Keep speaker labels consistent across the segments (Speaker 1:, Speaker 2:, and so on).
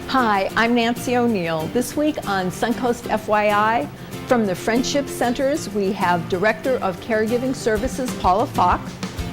Speaker 1: Hi, I'm Nancy O'Neill. This week on Suncoast FYI, from the Friendship Centers, we have Director of Caregiving Services, Paula Falk,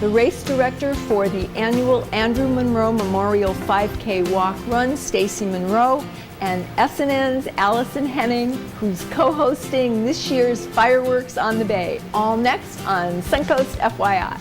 Speaker 1: the race director for the annual Andrew Monroe Memorial 5K Walk Run, Stacey Monroe, and SNN's Allison Henning, who's co-hosting this year's Fireworks on the Bay. All next on Suncoast FYI.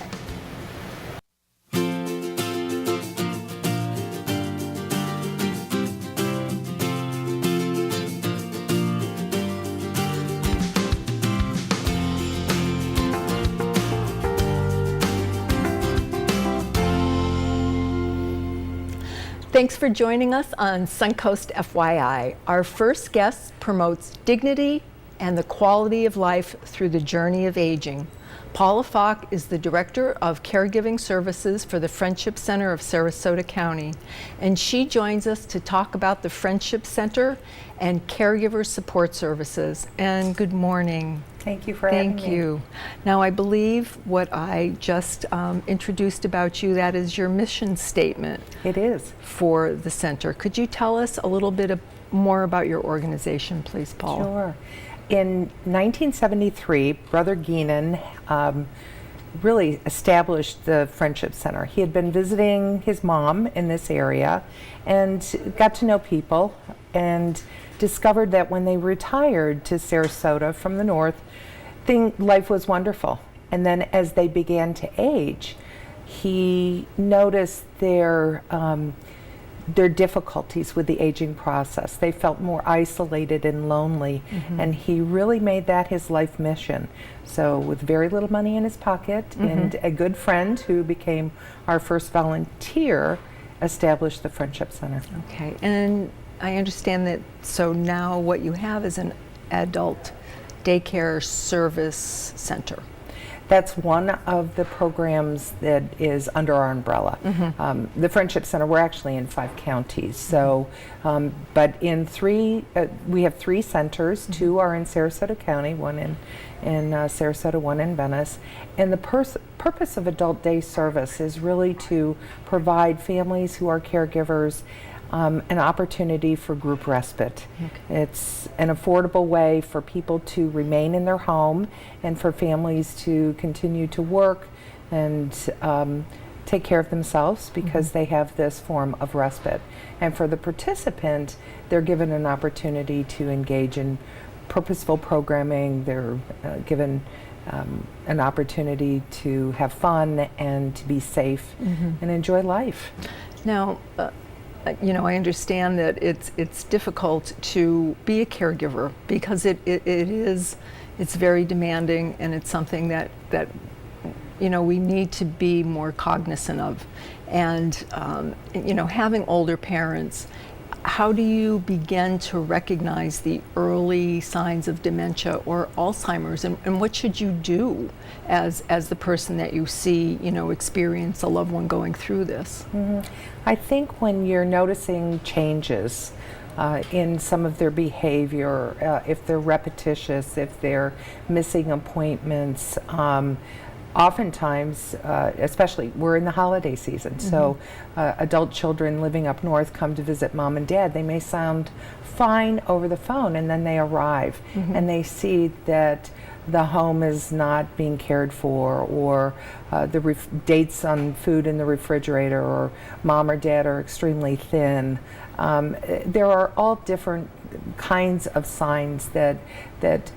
Speaker 1: Thanks for joining us on Suncoast FYI. Our first guest promotes dignity and the quality of life through the journey of aging. Paula Falk is the Director of Caregiving Services for the Friendship Center of Sarasota County, and she joins us to talk about the Friendship Center and caregiver support services. And good morning.
Speaker 2: Thank you for having me.
Speaker 1: Thank you. Now, I believe what I just introduced about you, that is your mission statement.
Speaker 2: It is.
Speaker 1: For the center. Could you tell us a little bit more about your organization, please, Paul?
Speaker 2: Sure. In 1973, Brother Geenan really established the Friendship Center. He had been visiting his mom in this area and got to know people and discovered that when they retired to Sarasota from the north, life was wonderful. And then as they began to age, he noticed their difficulties with the aging process. They felt more isolated and lonely, and he really made that his life mission. So with very little money in his pocket and a good friend who became our first volunteer, established the Friendship Center.
Speaker 1: Okay, and I understand that, so now what you have is an adult daycare service center.
Speaker 2: That's one of the programs that is under our umbrella. The Friendship Center, we're actually in 5 counties. So, but in 3, we have 3 centers. 2 are in Sarasota County, one in Sarasota, one in Venice. And the purpose of adult day service is really to provide families who are caregivers an opportunity for group respite. Okay. It's an affordable way for people to remain in their home and for families to continue to work and take care of themselves because they have this form of respite. And for the participant, they're given an opportunity to engage in purposeful programming. They're given an opportunity to have fun and to be safe and enjoy life.
Speaker 1: Now, you know, I understand that it's difficult to be a caregiver because it's very demanding, and it's something that you know, we need to be more cognizant of. And you know, having older parents, how do you begin to recognize the early signs of dementia or Alzheimer's, and what should you do as the person that you see, you know, experience a loved one going through this?
Speaker 2: I think when you're noticing changes in some of their behavior, if they're repetitious, if they're missing appointments, oftentimes, especially we're in the holiday season, so adult children living up north come to visit mom and dad. They may sound fine over the phone, and then they arrive and they see that the home is not being cared for, or the dates on food in the refrigerator, or mom or dad are extremely thin. There are all different kinds of signs that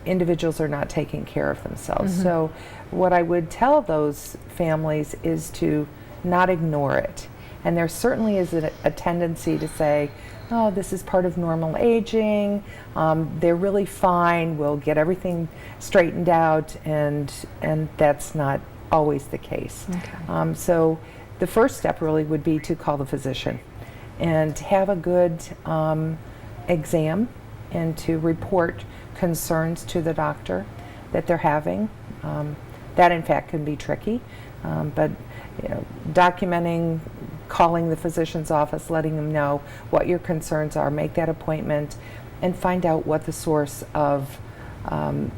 Speaker 2: individuals are not taking care of themselves. So what I would tell those families is to not ignore it. And there certainly is a tendency to say, oh, this is part of normal aging, they're really fine, we'll get everything straightened out, and that's not always the case. Okay. So the first step really would be to call the physician and have a good exam and to report concerns to the doctor that they're having. That in fact can be tricky, but you know, documenting, calling the physician's office, letting them know what your concerns are, make that appointment, and find out what the source of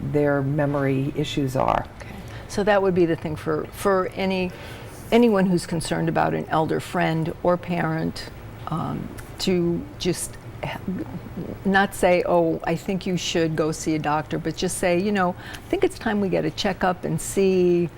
Speaker 2: their memory issues are.
Speaker 1: Okay. So that would be the thing for anyone who's concerned about an elder friend or parent, to just not say, oh, I think you should go see a doctor, but just say, I think it's time we get a checkup and see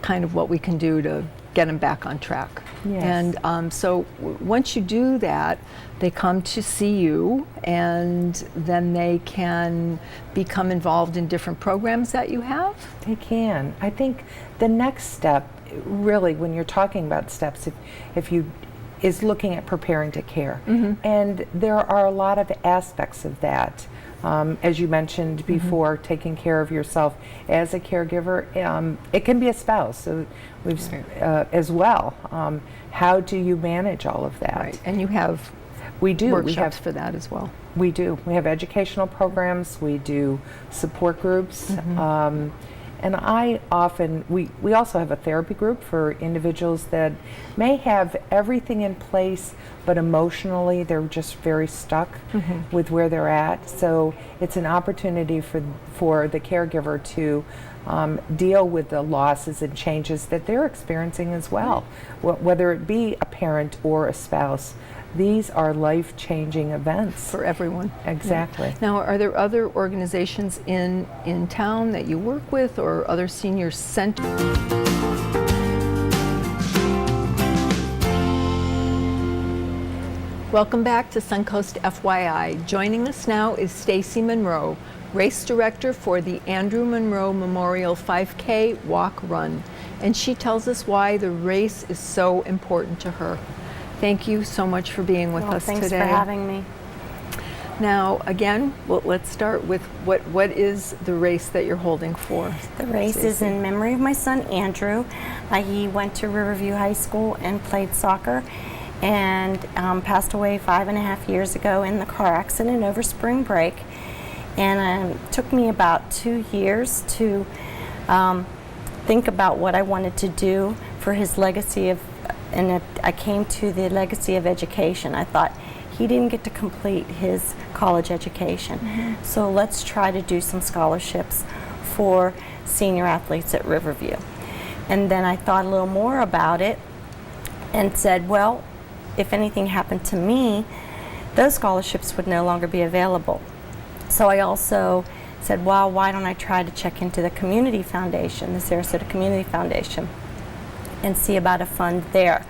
Speaker 1: kind of what we can do to get him back on track.
Speaker 2: Yes.
Speaker 1: And so once you do that, they come to see you, and then they can become involved in different programs that you have.
Speaker 2: They can. I think the next step, really, when you're talking about steps, if you is looking at preparing to care. And there are a lot of aspects of that. As you mentioned before, taking care of yourself as a caregiver. It can be a spouse, so we've as well. How do you manage all of that?
Speaker 1: Right. And you have
Speaker 2: workshops
Speaker 1: we have for that as well.
Speaker 2: We do. We have educational programs. We do support groups. And we also have a therapy group for individuals that may have everything in place, but emotionally they're just very stuck with where they're at. So it's an opportunity for the caregiver to deal with the losses and changes that they're experiencing as well, whether it be a parent or a spouse. These are life-changing events.
Speaker 1: For everyone.
Speaker 2: Exactly.
Speaker 1: Yeah. Now, are there other organizations in town that you work with, or other senior centers? Welcome back to Suncoast FYI. Joining us now is Stacey Monroe, race director for the Andrew Monroe Memorial 5K Walk Run. And she tells us why the race is so important to her. Thank you so much for being with us
Speaker 3: thanks
Speaker 1: today.
Speaker 3: Thanks for having me.
Speaker 1: Now, again, let's start with what is the race that you're holding for?
Speaker 3: The race is in memory of my son, Andrew. He went to Riverview High School and played soccer, and passed away 5.5 years ago in the car accident over spring break. And it took me about 2 years to think about what I wanted to do for his legacy and I came to the legacy of education. I thought, he didn't get to complete his college education. So let's try to do some scholarships for senior athletes at Riverview. And then I thought a little more about it and said, well, if anything happened to me, those scholarships would no longer be available. So I also said, well, why don't I try to check into the community foundation, the Sarasota Community Foundation, and see about a fund there.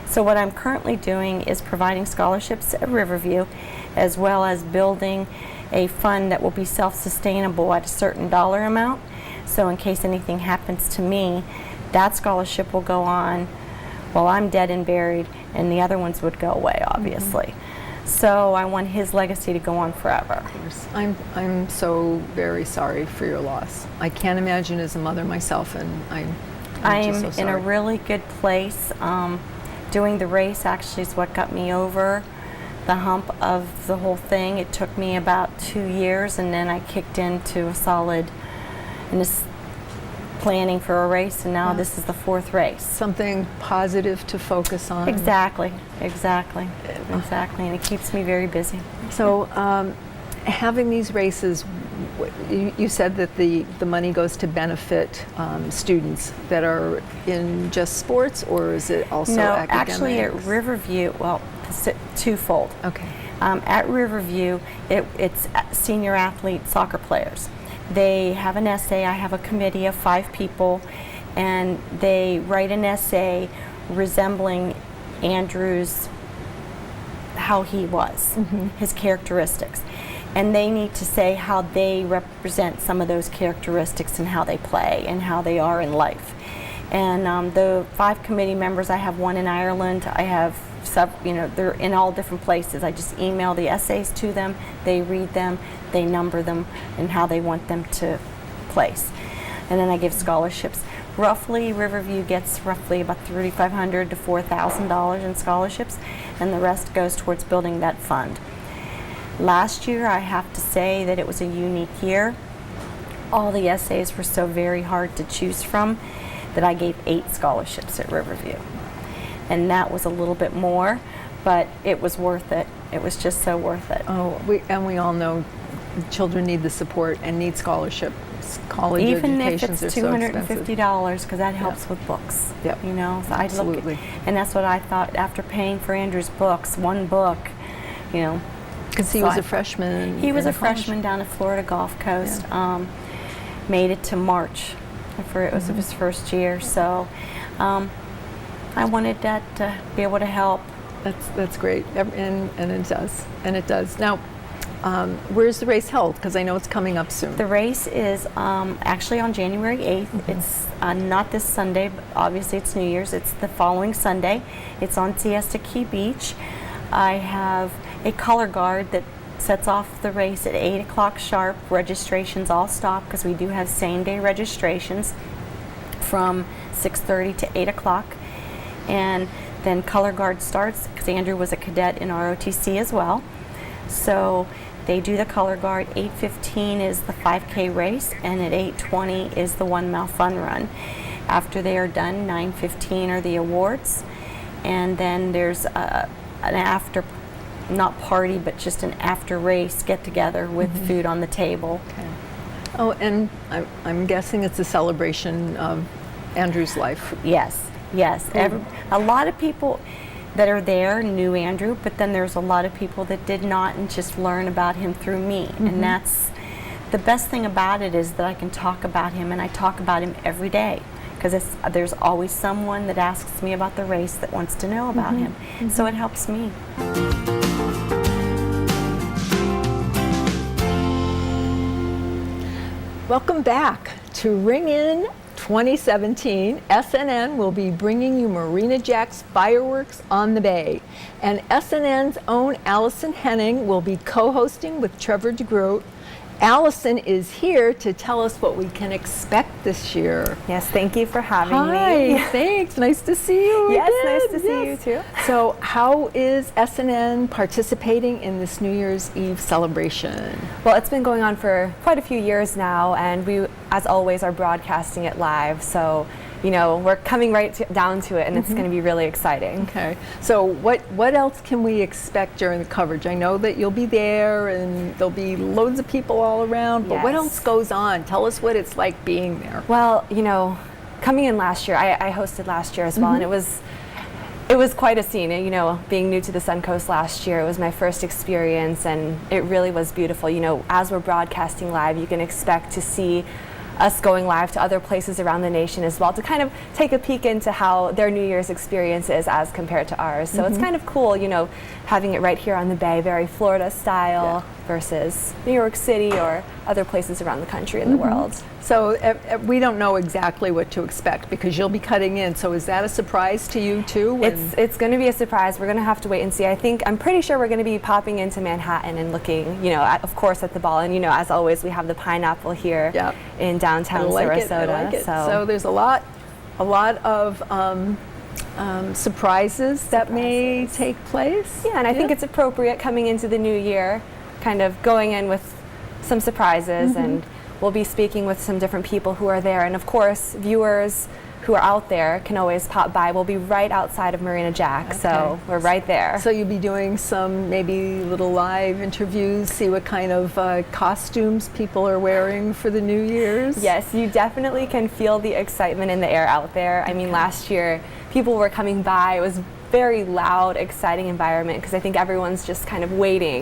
Speaker 3: So what I'm currently doing is providing scholarships at Riverview, as well as building a fund that will be self-sustainable at a certain dollar amount. So in case anything happens to me, that scholarship will go on while I'm dead and buried, and the other ones would go away, obviously. So I want his legacy to go on forever.
Speaker 1: I'm so very sorry for your loss. I can't imagine as a mother myself, and I'm just so
Speaker 3: in a
Speaker 1: sorry.
Speaker 3: really good place. Doing the race actually is what got me over the hump of the whole thing. It took me about 2 years, and then I kicked into a solid planning for a race, and now this is the 4th race.
Speaker 1: Something positive to focus on.
Speaker 3: Exactly, and it keeps me very busy.
Speaker 1: So having these races, you said that the money goes to benefit students that are in just sports, or is it also academics?
Speaker 3: No, actually at Riverview, well, it's twofold.
Speaker 1: Okay.
Speaker 3: At Riverview, it's senior athlete soccer players. They have an essay. I have a committee of 5 people, and they write an essay resembling Andrew's, how he was, his characteristics. And they need to say how they represent some of those characteristics and how they play and how they are in life. And the 5 committee members, I have one in Ireland. I have they're in all different places. I just email the essays to them. They read them, they number them, and how they want them to place. And then I give scholarships. Roughly, Riverview gets roughly about $3,500 to $4,000 in scholarships, and the rest goes towards building that fund. Last year, I have to say that it was a unique year. All the essays were so very hard to choose from that I gave 8 scholarships at Riverview. And that was a little bit more, but it was worth it. It was just so worth it.
Speaker 1: Oh, we all know children need the support and need scholarships. College
Speaker 3: Even if
Speaker 1: educations
Speaker 3: it's
Speaker 1: are so expensive.
Speaker 3: $250, because that helps with books.
Speaker 1: Yep.
Speaker 3: So
Speaker 1: Absolutely.
Speaker 3: and that's what I thought after paying for Andrew's books, one book,
Speaker 1: Because he
Speaker 3: So
Speaker 1: was
Speaker 3: I-
Speaker 1: a freshman.
Speaker 3: He was
Speaker 1: in
Speaker 3: a
Speaker 1: college.
Speaker 3: freshman down at Florida Gulf Coast. Made it to March for it was his first year. So I wanted that to be able to help.
Speaker 1: That's great, and it does. Now, where's the race held? Because I know it's coming up soon.
Speaker 3: The race is actually on January 8th. It's not this Sunday, but obviously it's New Year's. It's the following Sunday. It's on Siesta Key Beach. I have a color guard that sets off the race at 8 o'clock sharp. Registrations all stop because we do have same-day registrations from 6:30 to 8 o'clock. And then color guard starts because Andrew was a cadet in ROTC as well. So they do the color guard. 8:15 is the 5K race, and at 8:20 is the 1 mile fun run. After they are done, 9:15 are the awards, and then there's an after, not party, but just an after race get together with food on the table.
Speaker 1: Okay. Oh, and I'm guessing it's a celebration of Andrew's life.
Speaker 3: Yes, yes. A lot of people that are there knew Andrew, but then there's a lot of people that did not and just learn about him through me. And that's the best thing about it, is that I can talk about him, and I talk about him every day because there's always someone that asks me about the race that wants to know about him. So it helps me.
Speaker 1: Welcome back to Ring In 2017. SNN will be bringing you Marina Jack's fireworks on the bay. And SNN's own Allison Henning will be co-hosting with Trevor DeGroot. Allison is here to tell us what we can expect this year.
Speaker 4: Yes, thank you for having
Speaker 1: Hi,
Speaker 4: me.
Speaker 1: thanks. Nice to see you
Speaker 4: Yes,
Speaker 1: again.
Speaker 4: nice to see you too.
Speaker 1: So how is SNN participating in this New Year's Eve celebration?
Speaker 4: Well, it's been going on for quite a few years now, and we, as always, are broadcasting it live. So, you know, we're coming down to it, and it's going to be really exciting.
Speaker 1: Okay, so what else can we expect during the coverage? I know that you'll be there and there'll be loads of people all around, but what
Speaker 4: Yes.
Speaker 1: else goes on? Tell us what it's like being there.
Speaker 4: Well, you know, coming in last year, I hosted last year as well, and it was quite a scene. You know, being new to the Suncoast last year, it was my first experience, and it really was beautiful. You know, as we're broadcasting live, you can expect to see us going live to other places around the nation as well, to kind of take a peek into how their New Year's experience is as compared to ours. So it's kind of cool, you know, having it right here on the bay, very Florida style versus New York City or other places around the country and the world.
Speaker 1: So we don't know exactly what to expect because you'll be cutting in. So is that a surprise to you too?
Speaker 4: It's going to be a surprise. We're going to have to wait and see. I'm pretty sure we're going to be popping into Manhattan and looking, you know, of course at the ball. And, you know, as always, we have the pineapple here in downtown Sarasota.
Speaker 1: I like it. So there's a lot of surprises that may take place.
Speaker 4: Yeah, and I think it's appropriate coming into the new year, kind of going in with some surprises, and we'll be speaking with some different people who are there. And of course, viewers who are out there can always pop by. We'll be right outside of Marina Jack, so we're right there.
Speaker 1: So you'll be doing some maybe little live interviews, see what kind of costumes people are wearing for the New Year's?
Speaker 4: Yes, you definitely can feel the excitement in the air out there. I mean, last year, people were coming by. It was very loud, exciting environment because I think everyone's just kind of waiting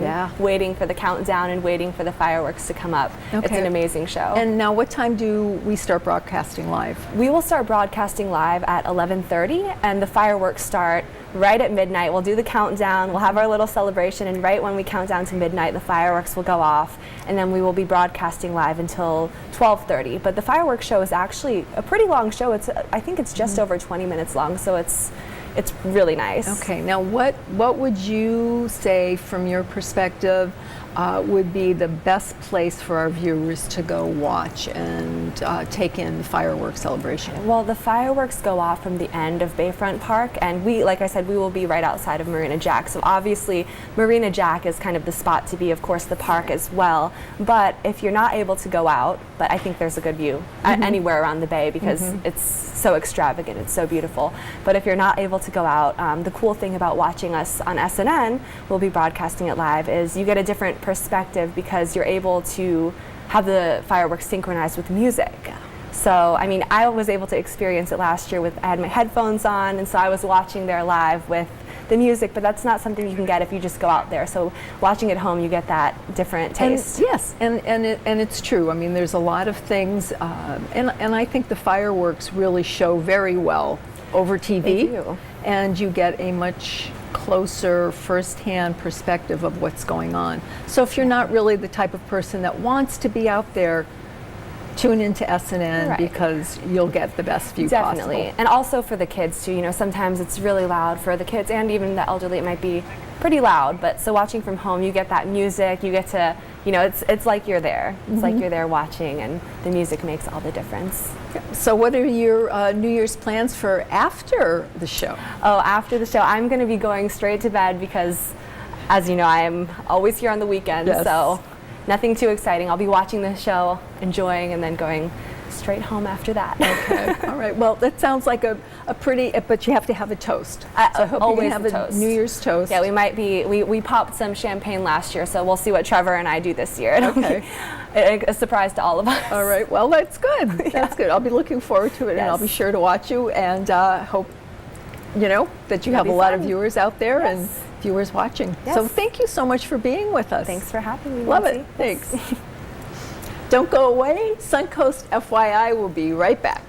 Speaker 4: for the countdown and waiting for the fireworks to come up. It's an amazing show.
Speaker 1: And now what time do we start broadcasting live?
Speaker 4: We will start broadcasting live at 11:30, and the fireworks start right at midnight. We'll do the countdown, we'll have our little celebration, and right when we count down to midnight, the fireworks will go off, and then we will be broadcasting live until 12:30. But the fireworks show is actually a pretty long show. I think it's just over 20 minutes long, so it's really nice.
Speaker 1: Okay, now what would you say from your perspective would be the best place for our viewers to go watch and take in the fireworks celebration?
Speaker 4: Well, the fireworks go off from the end of Bayfront Park, and like I said, we will be right outside of Marina Jack. So obviously, Marina Jack is kind of the spot to be, of course, the park as well. But if you're not able to go out, but I think there's a good view anywhere around the bay because it's so extravagant, it's so beautiful. But if you're not able to go out, the cool thing about watching us on SNN, we'll be broadcasting it live, is you get a different perspective because you're able to have the fireworks synchronized with music. So, I mean, I was able to experience it last year I had my headphones on, and so I was watching there live with the music, but that's not something you can get if you just go out there. So watching at home, you get that different taste.
Speaker 1: Yes, and it's true. I mean, there's a lot of things, and I think the fireworks really show very well over TV.
Speaker 4: They do.
Speaker 1: And you get a much closer first-hand perspective of what's going on. So if you're not really the type of person that wants to be out there, tune into SNN
Speaker 4: Right.
Speaker 1: because you'll get the best view
Speaker 4: Definitely.
Speaker 1: possible.
Speaker 4: And also for the kids too, you know, sometimes it's really loud for the kids and even the elderly, it might be pretty loud, but so watching from home, you get that music, you get to, you know, it's like you're there. It's like you're there watching, and the music makes all the difference.
Speaker 1: So what are your New Year's plans for after the show?
Speaker 4: Oh, after the show, I'm going to be going straight to bed because, as you know, I am always here on the weekends,
Speaker 1: Yes.
Speaker 4: so nothing too exciting. I'll be watching the show, enjoying, and then going straight home after that.
Speaker 1: Okay. All right. Well, that sounds like a pretty, but you have to have a toast. So I hope you
Speaker 4: always
Speaker 1: can have
Speaker 4: the
Speaker 1: a
Speaker 4: toast.
Speaker 1: New Year's toast.
Speaker 4: Yeah, we popped some champagne last year, so we'll see what Trevor and I do this year. It'll
Speaker 1: Okay.
Speaker 4: be a surprise to all of us.
Speaker 1: All right. Well, that's good. That's good. I'll be looking forward to it, and I'll be
Speaker 4: Yes.
Speaker 1: sure to watch you, and hope that you have a
Speaker 4: be
Speaker 1: lot of
Speaker 4: fun.
Speaker 1: viewers out there and
Speaker 4: Yes.
Speaker 1: viewers watching. So
Speaker 4: Yes.
Speaker 1: thank you so much for being with us.
Speaker 4: Thanks for having me.
Speaker 1: Love
Speaker 4: Nancy.
Speaker 1: it. Thanks. Don't go away. Suncoast FYI will be right back.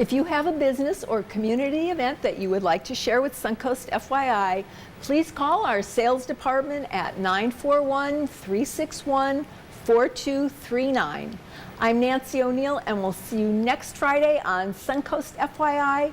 Speaker 1: If you have a business or community event that you would like to share with Suncoast FYI, please call our sales department at 941-361-4239. I'm Nancy O'Neill, and we'll see you next Friday on Suncoast FYI.